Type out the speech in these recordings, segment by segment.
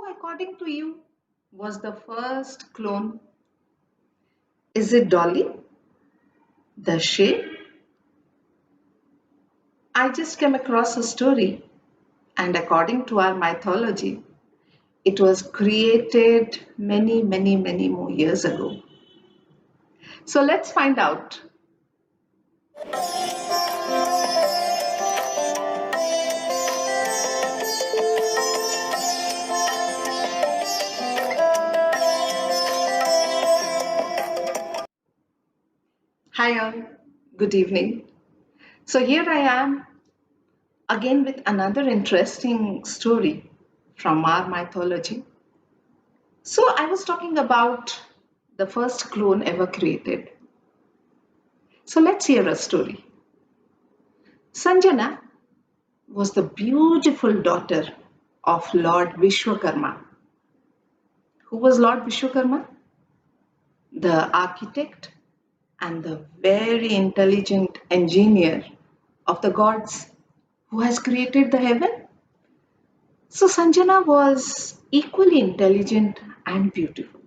Who, according to you, was the first clone? Is it Dolly, the sheep? I just came across a story, and according to our mythology, it was created many, many, many more years ago. So let's find out. Hi all, good evening. So here I am again with another interesting story from our mythology. So I was talking about the first clone ever created. So let's hear a story. Sanjana was the beautiful daughter of Lord Vishwakarma. Who was Lord Vishwakarma? The architect and the very intelligent engineer of the gods who has created the heaven. So Sanjana was equally intelligent and beautiful.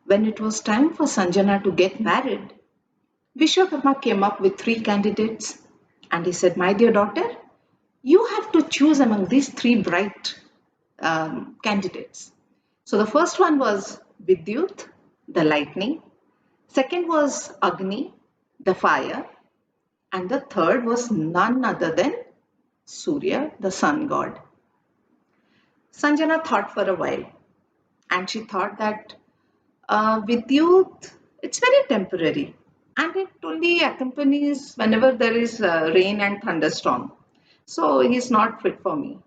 When it was time for Sanjana to get married, Vishwakarma came up with three candidates and he said, "My dear daughter, you have to choose among these three bright candidates." So the first one was Vidyut, the lightning. Second was Agni, the fire. And the third was none other than Surya, the sun god. Sanjana thought for a while and she thought that Vidyut, it's very temporary and it only accompanies whenever there is rain and thunderstorm. So he's not fit for me.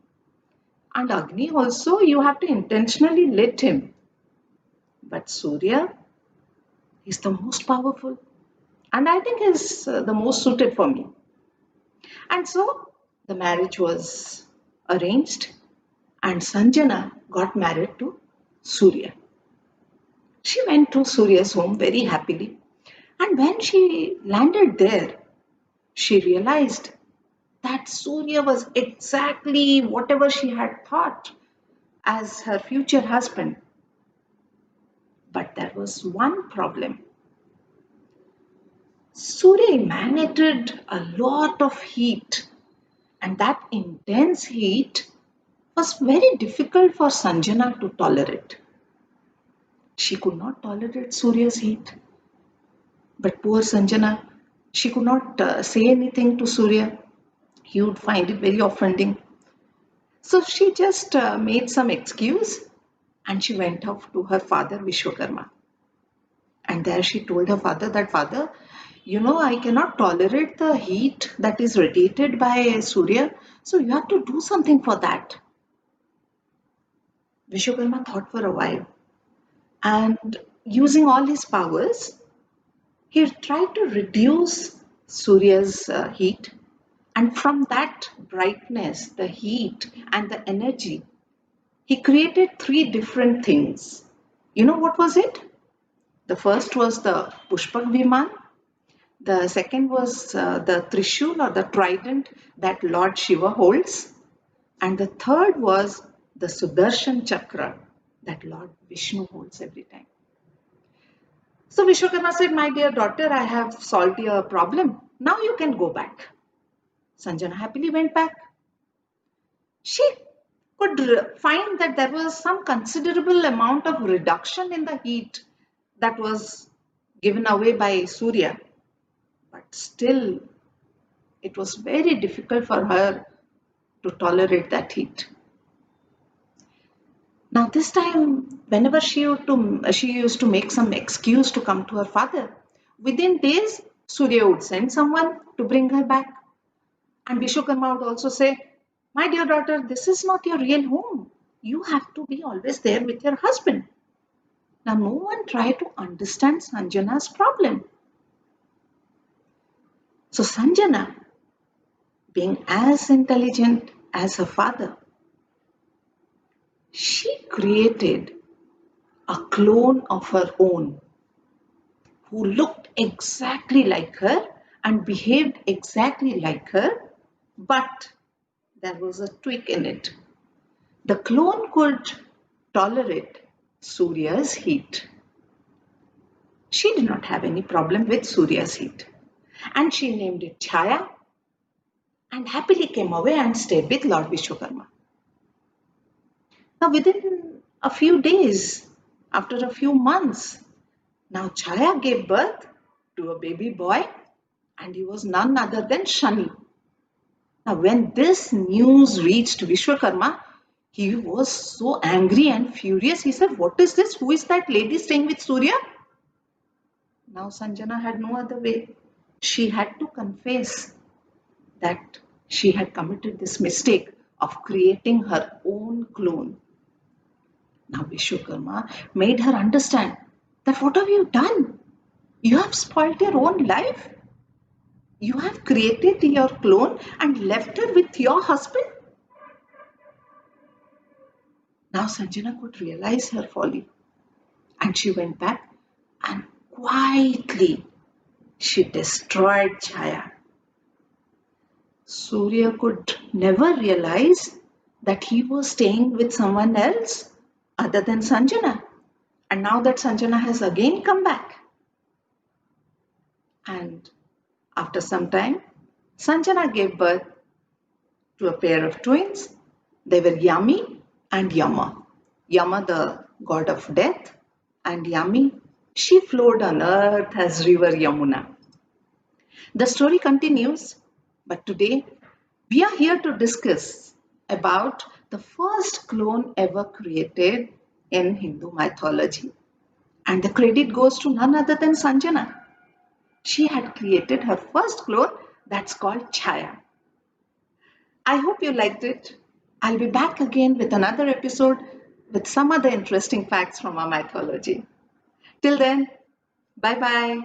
And Agni also, you have to intentionally lit him. But Surya is the most powerful and I think is the most suited for me. And so the marriage was arranged and Sanjana got married to Surya. She went to Surya's home very happily. And when she landed there, she realized that Surya was exactly whatever she had thought as her future husband. But there was one problem. Surya emanated a lot of heat, and that intense heat was very difficult for Sanjana to tolerate. She could not tolerate Surya's heat. But poor Sanjana, she could not say anything to Surya. He would find it very offending. So she just made some excuse and she went off to her father Vishwakarma. And there she told her father that, "Father, I cannot tolerate the heat that is radiated by Surya. So you have to do something for that." Vishwakarma thought for a while and using all his powers, he tried to reduce Surya's heat. And from that brightness, the heat, and the energy, he created three different things. You know what was it? The first was the Pushpak Viman. The second was the Trishul or the trident that Lord Shiva holds. And the third was the Sudarshan Chakra that Lord Vishnu holds every time. So Vishwakarma said, "My dear daughter, I have solved your problem. Now you can go back." Sanjana happily went back. She could find that there was some considerable amount of reduction in the heat that was given away by Surya. But still, it was very difficult for her to tolerate that heat. Now this time, whenever she used to make some excuse to come to her father, within days, Surya would send someone to bring her back. And Vishwakarma would also say, "My dear daughter, this is not your real home. You have to be always there with your husband." Now no one tried to understand Sanjana's problem. So Sanjana, being as intelligent as her father, she created a clone of her own who looked exactly like her and behaved exactly like her, but there was a tweak in it. The clone could tolerate Surya's heat. She did not have any problem with Surya's heat. And she named it CHAYA and happily came away and stayed with Lord Vishwakarma. Now, within a few days, after a few months, now CHAYA gave birth to a baby boy, and he was none other than Shani. Now, when this news reached Vishwakarma, he was so angry and furious. He said, "What is this? Who is that lady staying with Surya?" Now, Sanjana had no other way. She had to confess that she had committed this mistake of creating her own clone. Now, Vishwakarma made her understand that what have you done? You have spoiled your own life. You have created your clone and left her with your husband. Now Sanjana could realize her folly, and she went back and quietly she destroyed CHAYA. Surya could never realize that he was staying with someone else other than Sanjana. And now that Sanjana has again come back. And after some time, Sanjana gave birth to a pair of twins. They were Yami and Yama. Yama, the god of death, and Yami, she flowed on earth as river Yamuna. The story continues, but today we are here to discuss about the first clone ever created in Hindu mythology. And the credit goes to none other than Sanjana. She had created her first clone that's called CHAYA. I hope you liked it. I'll be back again with another episode with some other interesting facts from our mythology. Till then, bye bye.